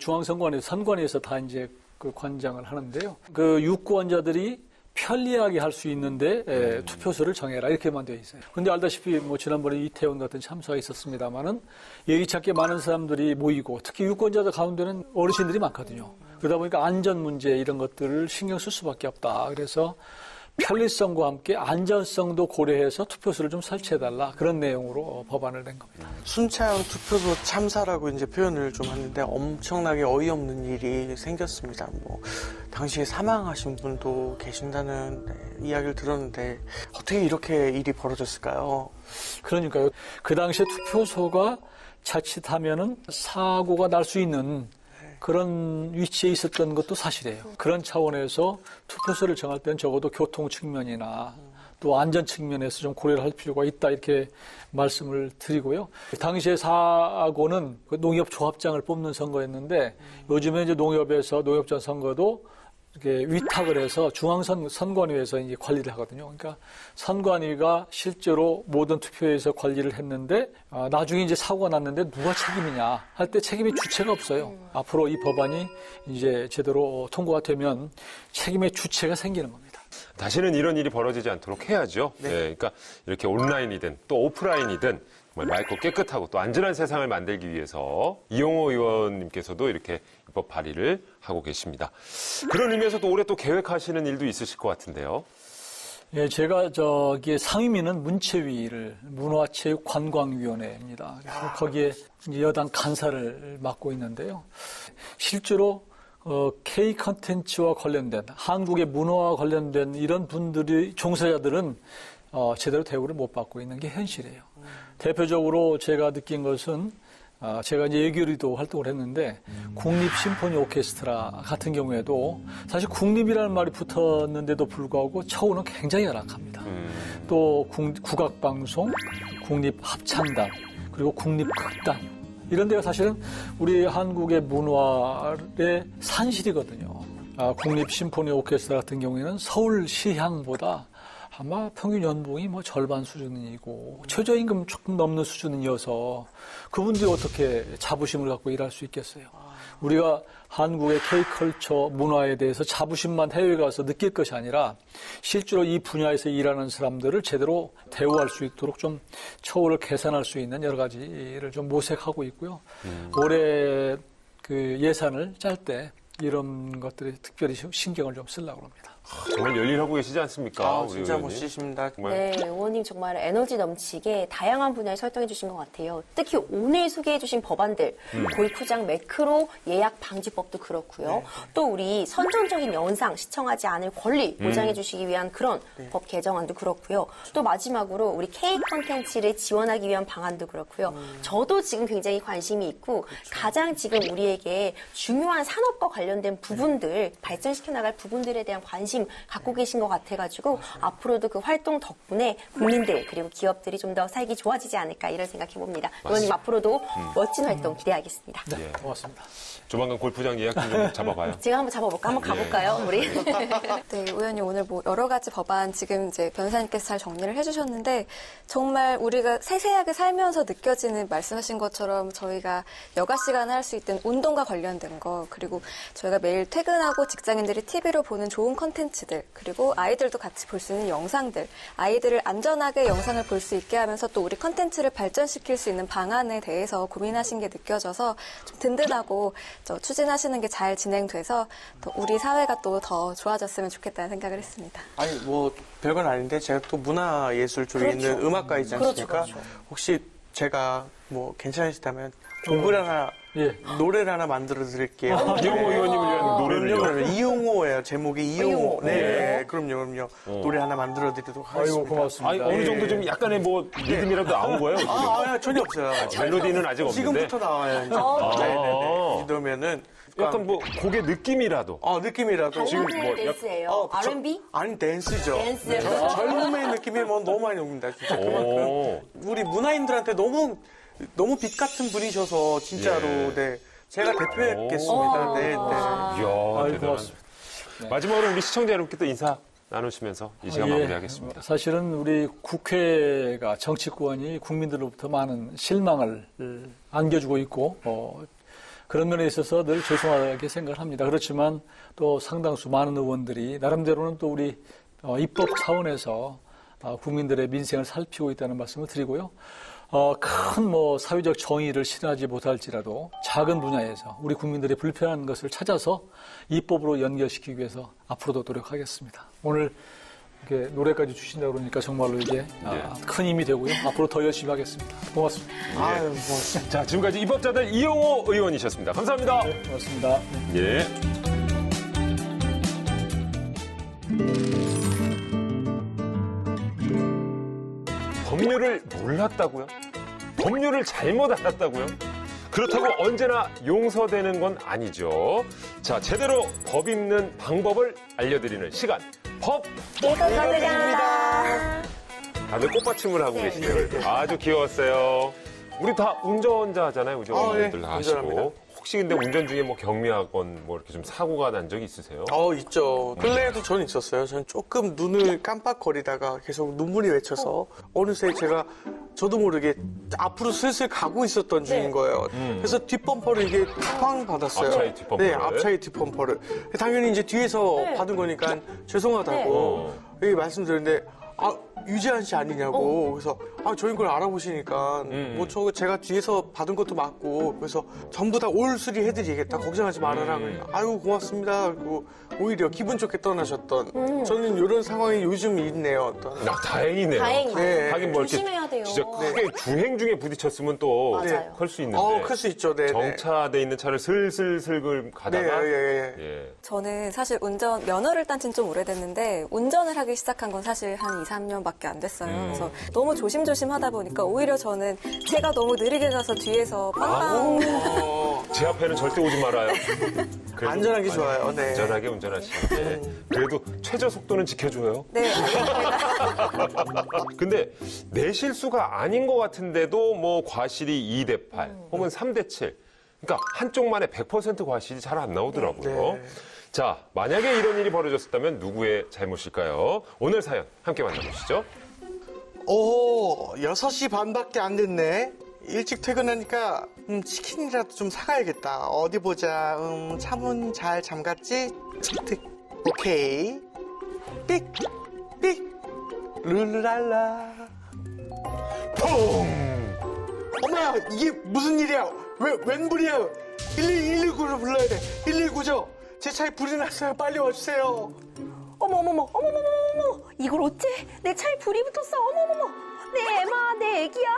선관위에서 다 이제 그 관장을 하는데요. 그 유권자들이 편리하게 할 수 있는데 투표소를 정해라 이렇게만 되어 있어요. 그런데 알다시피 뭐 지난번에 이태원 같은 참사가 있었습니다만은 예의찮게 많은 사람들이 모이고 특히 유권자들 가운데는 어르신들이 많거든요. 그러다 보니까 안전 문제 이런 것들을 신경 쓸 수밖에 없다. 그래서 편리성과 함께 안전성도 고려해서 투표소를 좀 설치해달라 그런 내용으로 법안을 낸 겁니다. 순차형 투표소 참사라고 이제 표현을 좀 하는데 엄청나게 어이없는 일이 생겼습니다. 뭐 당시에 사망하신 분도 계신다는 이야기를 들었는데 어떻게 이렇게 일이 벌어졌을까요? 그러니까요. 그 당시에 투표소가 자칫하면은 사고가 날 수 있는 그런 위치에 있었던 것도 사실이에요. 그런 차원에서 투표소를 정할 때는 적어도 교통 측면이나 또 안전 측면에서 좀 고려를 할 필요가 있다 이렇게 말씀을 드리고요. 당시의 사고는 농협 조합장을 뽑는 선거였는데 요즘에 이제 농협전 선거도 이렇게 위탁을 해서 선관위에서 이제 관리를 하거든요. 그러니까 선관위가 실제로 모든 투표에서 관리를 했는데 나중에 이제 사고가 났는데 누가 책임이냐 할 때 책임의 주체가 없어요. 앞으로 이 법안이 이제 제대로 통과가 되면 책임의 주체가 생기는 겁니다. 다시는 이런 일이 벌어지지 않도록 해야죠. 네. 그러니까 이렇게 온라인이든 또 오프라인이든 정말 맑고 깨끗하고 또 안전한 세상을 만들기 위해서 이용호 의원님께서도 이렇게 입법 발의를 하고 계십니다. 그런 의미에서 또 올해 또 계획하시는 일도 있으실 것 같은데요. 예, 제가 상임위는 문체위를 문화체육관광위원회입니다. 그래서 거기에 이제 여당 간사를 맡고 있는데요. 실제로 K 컨텐츠와 관련된 한국의 문화와 관련된 이런 분들이 종사자들은 제대로 대우를 못 받고 있는 게 현실이에요. 대표적으로 제가 느낀 것은 제가 이제 예교리도 활동을 했는데 국립심포니 오케스트라 같은 경우에도 사실 국립이라는 말이 붙었는데도 불구하고 처우는 굉장히 열악합니다. 또 국악방송, 국립합창단, 그리고 국립극단 이런 데가 사실은 우리 한국의 문화의 산실이거든요. 국립심포니 오케스트라 같은 경우에는 서울시향보다 아마 평균 연봉이 뭐 절반 수준이고 최저임금 조금 넘는 수준이어서 그분들이 어떻게 자부심을 갖고 일할 수 있겠어요. 우리가 한국의 K컬처 문화에 대해서 자부심만 해외에 가서 느낄 것이 아니라 실제로 이 분야에서 일하는 사람들을 제대로 대우할 수 있도록 좀 처우를 개선할 수 있는 여러 가지를 좀 모색하고 있고요. 올해 그 예산을 짤 때 이런 것들에 특별히 신경을 좀 쓰려고 합니다. 정말 열일하고 계시지 않습니까? 우리 진짜 의원님? 멋지십니다. 네, 의원님 정말 에너지 넘치게 다양한 분야에 설득해 주신 것 같아요. 특히 오늘 소개해 주신 법안들, 골프장 매크로 예약 방지법도 그렇고요. 또 우리 선정적인 영상 시청하지 않을 권리 보장해 주시기 위한 그런 법 개정안도 그렇고요. 또 마지막으로 우리 K 콘텐츠를 지원하기 위한 방안도 그렇고요. 저도 지금 굉장히 관심이 있고 가장 지금 우리에게 중요한 산업과 관련된 부분들, 발전시켜 나갈 부분들에 대한 관심이 관심 갖고 계신 것 같아가지고 앞으로도 그 활동 덕분에 국민들 그리고 기업들이 좀 더 살기 좋아지지 않을까 이런 생각해 봅니다. 의원님 앞으로도 멋진 활동 기대하겠습니다. 네, 고맙습니다. 조만간 골프장 예약 좀 잡아봐요. 제가 한번 잡아볼까? 한번 가볼까요, 우리? 네, 의원님 오늘 뭐 여러 가지 법안 지금 이제 변호사님께서 잘 정리를 해주셨는데 정말 우리가 세세하게 살면서 느껴지는 말씀하신 것처럼 저희가 여가 시간에 할 수 있는 운동과 관련된 거 그리고 저희가 매일 퇴근하고 직장인들이 TV로 보는 좋은 컨텐츠들 그리고 아이들도 같이 볼 수 있는 영상들 아이들을 안전하게 영상을 볼 수 있게 하면서 또 우리 컨텐츠를 발전시킬 수 있는 방안에 대해서 고민하신 게 느껴져서 좀 든든하고 추진하시는 게 잘 진행돼서 더 우리 사회가 또 더 좋아졌으면 좋겠다는 생각을 했습니다. 아니 뭐 별건 아닌데 제가 또 문화예술 쪽에 있는 음악가이지 않습니까? 그렇죠. 혹시 제가 뭐 괜찮으시다면 곡을 하나 예. 노래를 하나 만들어 드릴게요. 이용호 의원님을 위한 노래를요. 그럼요. 이용호예요. 제목이 이용호. 이용호. 네, 그럼요. 노래 하나 만들어 드리도록 하겠습니다. 아이고, 고맙습니다. 아니, 어느 정도 좀 약간의 뭐 리듬이라도 나온 거예요? 전혀 없어요. 멜로디는 아직 없는데. 지금부터 나와요. 이제. 네네네. 이러면은 약간 뭐 곡의 느낌이라도. 느낌이라도 지금 뭐 댄스예요? R&B? 아니 댄스죠. 댄스. 젊음의 느낌이 뭐 너무 많이 옵니다. 진짜 그만큼 우리 문화인들한테 너무 빛 같은 분이셔서 진짜로 예. 네 제가 대표했겠습니다. 네. 이야, 아이고, 대단한. 고맙습니다. 마지막으로 우리 시청자 여러분께 또 인사 나누시면서 이 시간 예. 마무리하겠습니다. 사실은 우리 국회가 정치권이 국민들로부터 많은 실망을 안겨주고 있고 그런 면에 있어서 늘 죄송하게 생각을 합니다. 그렇지만 또 상당수 많은 의원들이 나름대로는 또 우리 입법 차원에서 국민들의 민생을 살피고 있다는 말씀을 드리고요. 큰 사회적 정의를 실현하지 못할지라도 작은 분야에서 우리 국민들의 불편한 것을 찾아서 입법으로 연결시키기 위해서 앞으로도 노력하겠습니다. 오늘 이렇게 노래까지 주신다고 그러니까 정말로 이게 큰 힘이 되고요. 앞으로 더 열심히 하겠습니다. 고맙습니다. 아유, 고맙습니다. 자, 지금까지 입법자들 이용호 의원이셨습니다. 감사합니다. 네, 고맙습니다. 예. 법률을 몰랐다고요? 법률을 잘못 알았다고요? 그렇다고 언제나 용서되는 건 아니죠. 자, 제대로 법 읽는 방법을 알려드리는 시간. 법 읽어드립니다. 다들 꽃받침을 하고 계시네요. 아주 귀여웠어요. 우리 다 운전자 하잖아요. 그죠? 운전들 다 하시고. 운전합니다. 혹시 근데 운전 중에 뭐 경미하건 뭐 이렇게 좀 사고가 난 적이 있으세요? 있죠. 근래에도 저는 있었어요. 저는 조금 눈을 깜빡거리다가 계속 눈물이 맺혀서 어느새 제가 저도 모르게 앞으로 슬슬 가고 있었던 중인 거예요. 그래서 뒷범퍼를 이게 팡 받았어요. 앞차의 뒷범퍼를? 네, 앞차의 뒷범퍼를. 당연히 이제 뒤에서 받은 거니까 죄송하다고 여기 말씀드렸는데 유재한 씨 아니냐고. 그래서 저희 걸 알아보시니까 제가 뒤에서 받은 것도 맞고 그래서 전부 다 올 수리 해드리겠다. 걱정하지 말아라. 아유 고맙습니다. 그리고 오히려 기분 좋게 떠나셨던 저는 이런 상황이 요즘 있네요. 다행이네요. 다행이네요. 네. 하긴 뭐 이렇게 조심해야 돼요. 진짜 크게 주행 중에 부딪혔으면 또 맞아요. 클 수 있는데. 클 수 있죠. 네. 정차돼 있는 차를 슬슬슬 가다가 예. 저는 사실 면허를 딴 지는 좀 오래됐는데 운전을 하기 시작한 건 사실 한 2, 3년밖에 안 됐어요. 그래서 너무 조심조심 하다 보니까 오히려 저는 제가 너무 느리게 가서 뒤에서 빵빵 제 앞에는 절대 오지 말아요. 그래도 안전한 게 좋아요. 네. 안전하게 운전하시죠. 네. 그래도 최저 속도는 지켜줘요. 네, 알겠습니다. 근데 내 실수가 아닌 것 같은데도 뭐 과실이 2대 8 혹은 3대 7. 그러니까 한쪽만의 100% 과실이 잘 안 나오더라고요. 네. 자, 만약에 이런 일이 벌어졌다면 누구의 잘못일까요? 오늘 사연 함께 만나보시죠. 6시 반밖에 안 됐네. 일찍 퇴근하니까 치킨이라도 좀 사가야겠다. 어디 보자. 차문 잘 잠갔지? 틱틱. 오케이. 삑. 삑. 룰루랄라. 퐁. 어머야, 이게 무슨 일이야? 웬 불이야? 119를 불러야 돼. 119죠? 제 차에 불이 났어요. 빨리 와주세요. 어머머머, 이걸 어째? 내 차에 불이 붙었어. 어머머머, 내 애마, 내 애기야.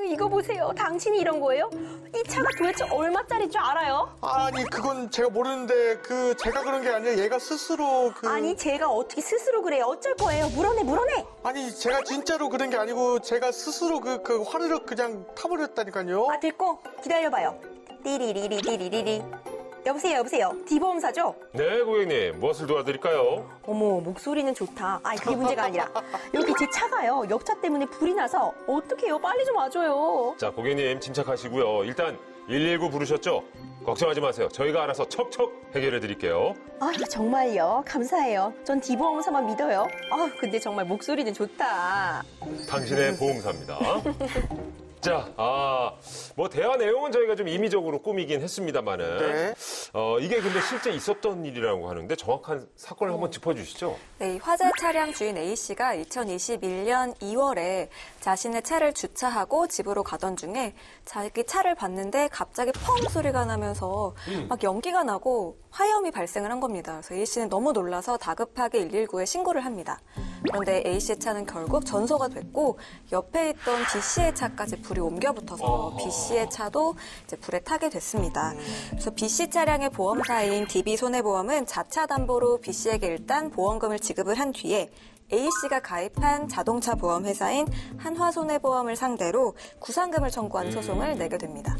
이거 보세요. 당신이 이런 거예요? 이 차가 도대체 얼마짜리인 줄 알아요? 아니, 그건 제가 모르는데, 제가 그런 게 아니라 얘가 스스로 아니, 제가 어떻게 스스로 그래요? 어쩔 거예요? 물어내. 아니, 제가 진짜로 그런 게 아니고, 제가 스스로 화르륵 그냥 타버렸다니까요. 됐고, 기다려봐요. 띠리리리리리리. 여보세요. D보험사죠? 네, 고객님. 무엇을 도와드릴까요? 어머, 목소리는 좋다. 아니, 그게 문제가 아니라. 여기 제 차가요. 역차 때문에 불이 나서. 어떡해요? 빨리 좀 와줘요. 자, 고객님 침착하시고요. 일단 119 부르셨죠? 걱정하지 마세요. 저희가 알아서 척척 해결해 드릴게요. 아, 정말요? 감사해요. 전 D보험사만 믿어요. 아, 근데 정말 목소리는 좋다. 당신의 보험사입니다. 자, 뭐 대화 내용은 저희가 좀 임의적으로 꾸미긴 했습니다만은 네. 이게 근데 실제 있었던 일이라고 하는데 정확한 사건을 한번 짚어주시죠. 네, 이 화재 차량 주인 A씨가 2021년 2월에 자신의 차를 주차하고 집으로 가던 중에 자기 차를 봤는데 갑자기 펑 소리가 나면서 막 연기가 나고 화염이 발생을 한 겁니다. 그래서 A씨는 너무 놀라서 다급하게 119에 신고를 합니다. 그런데 A씨의 차는 결국 전소가 됐고 옆에 있던 B씨의 차까지 불이 옮겨 붙어서 B씨의 차도 이제 불에 타게 됐습니다. 그래서 B씨 차량의 보험사인 DB손해보험은 자차 담보로 B씨에게 일단 보험금을 지급을 한 뒤에 A씨가 가입한 자동차 보험 회사인 한화손해보험을 상대로 구상금을 청구하는 소송을 내게 됩니다.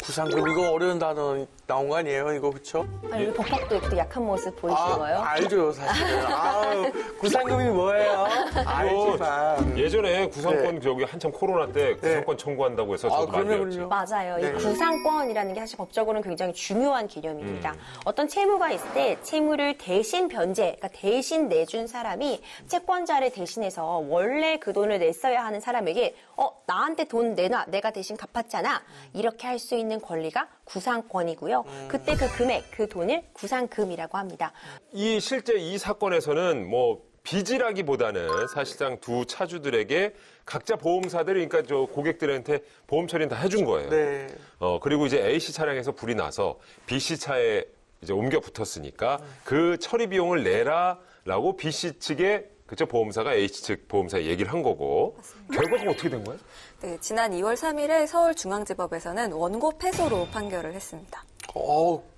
구상금 이거 어려운 단어 나온 거 아니에요? 이거 그쵸? 아니, 왜 법학도 또 약한 모습 보이시는 거예요? 알죠 사실은. 구상금이 뭐예요? 알지만. 예전에 구상권 네. 저기 한참 코로나 때 구상권 청구한다고 해서 저도 많이 그럼요, 배웠지. 그럼요. 맞아요. 네. 이 구상권이라는 게 사실 법적으로는 굉장히 중요한 개념입니다. 어떤 채무가 있을 때 채무를 대신 변제, 그러니까 대신 내준 사람이 채권자를 대신해서 원래 그 돈을 냈어야 하는 사람에게 나한테 돈 내놔, 내가 대신 갚았잖아. 이렇게 할 수 있는 권리가 구상권이고요. 그때 그 금액, 그 돈을 구상금이라고 합니다. 실제 이 사건에서는 뭐 빚이라기보다는 사실상 두 차주들에게 각자 보험사들이 그러니까 저 고객들한테 보험 처리는 다 해준 거예요. 네. 그리고 이제 A씨 차량에서 불이 나서 B씨 차에 이제 옮겨 붙었으니까 그 처리 비용을 내라라고 B씨 측에 그쵸 보험사가 A씨 측 보험사에 얘기를 한 거고 결과가 어떻게 된 거예요? 네, 지난 2월 3일에 서울중앙지법에서는 원고 패소로 판결을 했습니다.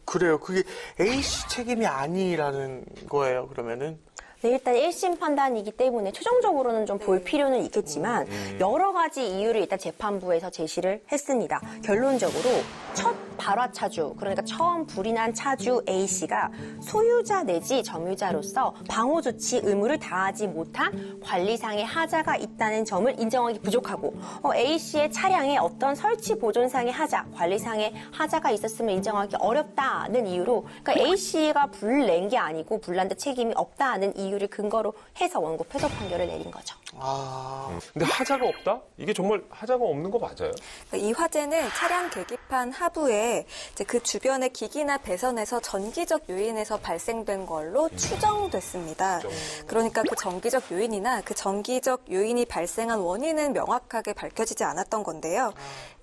그래요. 그게 A씨 책임이 아니라는 거예요, 그러면은? 네, 일단 1심 판단이기 때문에 최종적으로는 좀 볼 필요는 있겠지만 여러 가지 이유를 일단 재판부에서 제시를 했습니다. 결론적으로 첫 발화 차주, 그러니까 처음 불이 난 차주 A씨가 소유자 내지 점유자로서 방호 조치 의무를 다하지 못한 관리상의 하자가 있다는 점을 인정하기 부족하고 A씨의 차량에 어떤 설치 보존상의 하자, 관리상의 하자가 있었음을 인정하기 어렵다는 이유로 그러니까 A씨가 불 낸 게 아니고 불난데 책임이 없다는 이유를 근거로 해서 원고 패소 판결을 내린 거죠. 근데 하자가 없다? 이게 정말 하자가 없는 거 맞아요? 이 화재는 차량 계기판 하부에 이제 그 주변의 기기나 배선에서 전기적 요인에서 발생된 걸로 추정됐습니다. 그러니까 그 전기적 요인이나 그 전기적 요인이 발생한 원인은 명확하게 밝혀지지 않았던 건데요.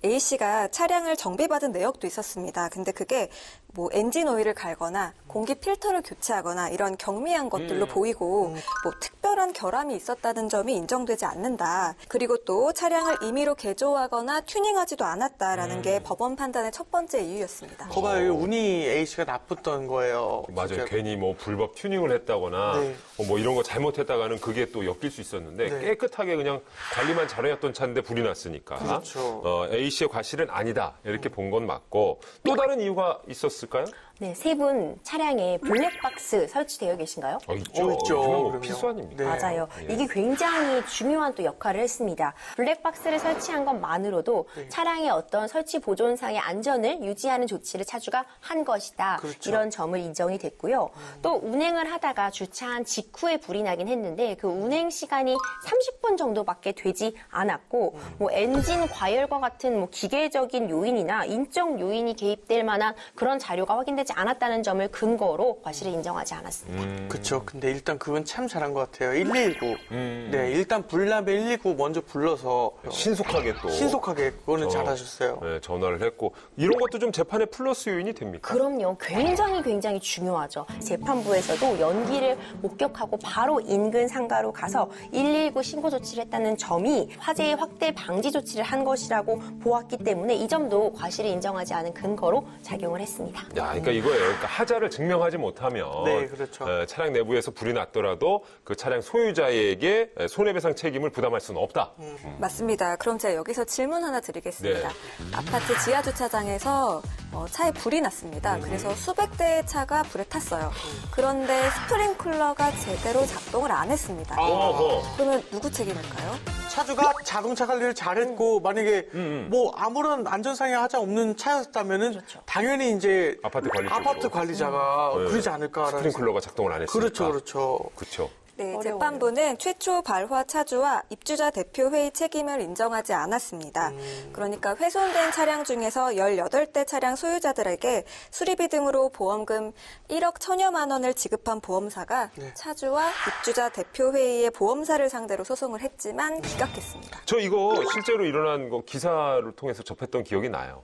A씨가 차량을 정비받은 내역도 있었습니다. 근데 그게 뭐 엔진 오일을 갈거나 공기 필터를 교체하거나 이런 경미한 것들로 보이고 뭐 특별한 결함이 있었다는 점이 인정되지 않는다. 그리고 또 차량을 임의로 개조하거나 튜닝하지도 않았다라는 게 법원 판단의 첫 번째 이유였습니다. 거봐요. 운이 A씨가 나빴던 거예요. 맞아요. 진짜로. 괜히 뭐 불법 튜닝을 했다거나 네. 뭐 이런 거 잘못했다가는 그게 또 엮일 수 있었는데 네. 깨끗하게 그냥 관리만 잘해왔던 차인데 불이 났으니까 그렇죠. A씨의 과실은 아니다 이렇게 본 건 맞고 또 다른 이유가 있었을까요? 네, 세 분 차량에 블랙박스 설치되어 계신가요? 있죠. 있죠. 요즘은 뭐 그럼요. 필수 아닙니까? 네. 맞아요. 예. 이게 굉장히 중요한 또 역할을 했습니다. 블랙박스를 설치한 것만으로도 차량의 어떤 설치 보존상의 안전을 유지하는 조치를 차주가 한 것이다. 그렇죠. 이런 점을 인정이 됐고요. 또 운행을 하다가 주차한 직후에 불이 나긴 했는데 그 운행 시간이 30분 정도밖에 되지 않았고 뭐 엔진 과열과 같은 뭐 기계적인 요인이나 인적 요인이 개입될 만한 그런 자료가 확인되지 않았다는 점을 근거로 과실을 인정하지 않았습니다. 그렇죠. 근데 일단 그건 참 잘한 것 같아요. 119. 네, 일단 불나면 119 먼저 불러서 신속하게 또 신속하게 그거는 잘하셨어요. 네, 전화를 했고 이런 것도 좀 재판의 플러스 요인이 됩니까? 그럼요. 굉장히 중요하죠. 재판부에서도 연기를 목격하고 바로 인근 상가로 가서 119 신고 조치를 했다는 점이 화재의 확대 방지 조치를 한 것이라고 보았기 때문에 이 점도 과실을 인정하지 않은 근거로 작용을 했습니다. 야, 그러니까 이거예요. 그러니까 하자를 증명하지 못하면 네, 그렇죠. 차량 내부에서 불이 났더라도 그 차량 소유자에게 손해배상 책임을 부담할 수는 없다. 맞습니다. 그럼 제가 여기서 질문 하나 드리겠습니다. 네. 아파트 지하 주차장에서 차에 불이 났습니다. 그래서 수백 대의 차가 불에 탔어요. 그런데 스프링클러가 제대로 작동을 안 했습니다. 어허. 그러면 누구 책임일까요? 차주가 자동차 관리를 잘했고 만약에 뭐 아무런 안전상의 하자 없는 차였다면은 당연히 이제 아파트 관리 쪽으로. 아파트 관리자가 네. 그러지 않을까라는 스프링클러가 작동을 안 했으니까. 그렇죠. 그렇죠. 네, 어려워요. 재판부는 최초 발화 차주와 입주자 대표 회의 책임을 인정하지 않았습니다. 그러니까 훼손된 차량 중에서 18대 차량 소유자들에게 수리비 등으로 보험금 1억 1,000여만 원을 지급한 보험사가 차주와 입주자 대표 회의의 보험사를 상대로 소송을 했지만 기각했습니다. 저 이거 실제로 일어난 거 기사를 통해서 접했던 기억이 나요.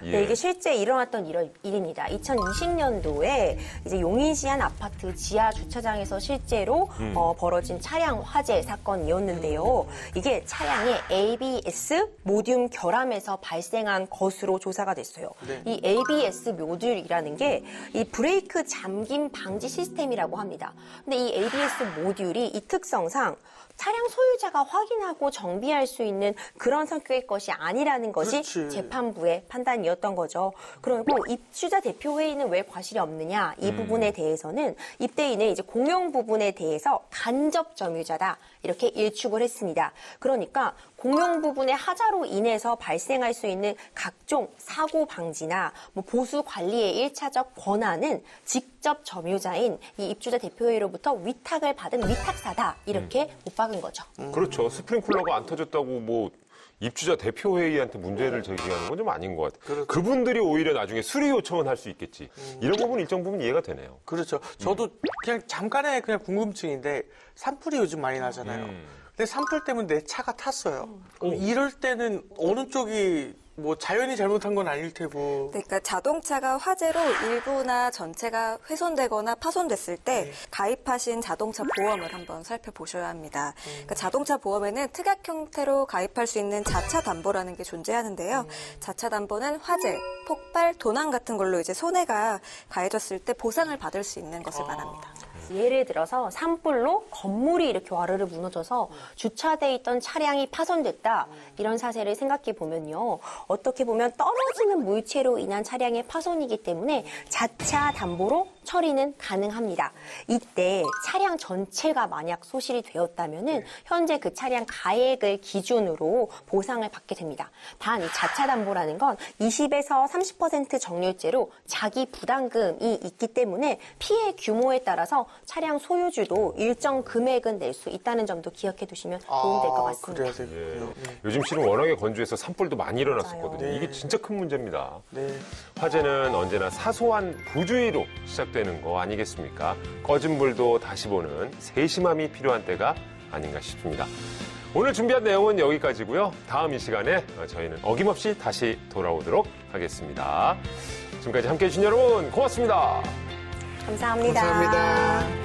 예. 네, 이게 실제 일어났던 일입니다. 2020년도에 이제 용인시 한 아파트 지하 주차장에서 실제로 벌어진 차량 화재 사건이었는데요. 이게 차량의 ABS 모듈 결함에서 발생한 것으로 조사가 됐어요. 이 ABS 모듈이라는 게 이 브레이크 잠김 방지 시스템이라고 합니다. 근데 이 ABS 모듈이 이 특성상 차량 소유자가 확인하고 정비할 수 있는 그런 성격의 것이 아니라는 것이 그렇지. 재판부의 판단이었던 거죠. 그리고 입주자 대표 회의는 왜 과실이 없느냐 이 부분에 대해서는 입대인의 이제 공용 부분에 대해서 간접 점유자다 이렇게 일축을 했습니다. 그러니까 공용 부분의 하자로 인해서 발생할 수 있는 각종 사고 방지나 뭐 보수 관리의 1차적 권한은 직접 점유자인 이 입주자 대표회의로부터 위탁을 받은 위탁사다 이렇게 못 박은 거죠. 그렇죠. 스프링클러가 안 터졌다고 뭐 입주자 대표회의한테 문제를 제기하는 건 좀 아닌 것 같아요. 그분들이 오히려 나중에 수리 요청은 할 수 있겠지. 이런 부분 일정 부분 이해가 되네요. 그렇죠. 저도 그냥 잠깐의 그냥 궁금증인데 산불이 요즘 많이 나잖아요. 근데 산불 때문에 내 차가 탔어요. 그럼 이럴 때는 어느 쪽이 뭐 자연이 잘못한 건 아닐 테고. 그러니까 자동차가 화재로 일부나 전체가 훼손되거나 파손됐을 때 가입하신 자동차 보험을 한번 살펴보셔야 합니다. 그러니까 자동차 보험에는 특약 형태로 가입할 수 있는 자차 담보라는 게 존재하는데요. 자차 담보는 화재, 폭발, 도난 같은 걸로 이제 손해가 가해졌을 때 보상을 받을 수 있는 것을 말합니다. 예를 들어서 산불로 건물이 이렇게 와르르 무너져서 주차돼 있던 차량이 파손됐다. 이런 사례를 생각해 보면요. 어떻게 보면 떨어지는 물체로 인한 차량의 파손이기 때문에 자차 담보로 처리는 가능합니다. 이때 차량 전체가 만약 소실이 되었다면은 현재 그 차량 가액을 기준으로 보상을 받게 됩니다. 단 이 자차 담보라는 건 20에서 30% 정률제로 자기 부담금이 있기 때문에 피해 규모에 따라서 차량 소유주도 일정 금액은 낼 수 있다는 점도 기억해 두시면 도움될 것 같습니다. 그래야 되겠군요. 요즘 실은 워낙에 건조해서 산불도 많이 일어났었거든요. 맞아요. 이게 진짜 큰 문제입니다. 네. 화재는 언제나 사소한 부주의로 시작되는 거 아니겠습니까? 꺼진 불도 다시 보는 세심함이 필요한 때가 아닌가 싶습니다. 오늘 준비한 내용은 여기까지고요. 다음 이 시간에 저희는 어김없이 다시 돌아오도록 하겠습니다. 지금까지 함께해 주신 여러분 고맙습니다. 감사합니다. 감사합니다.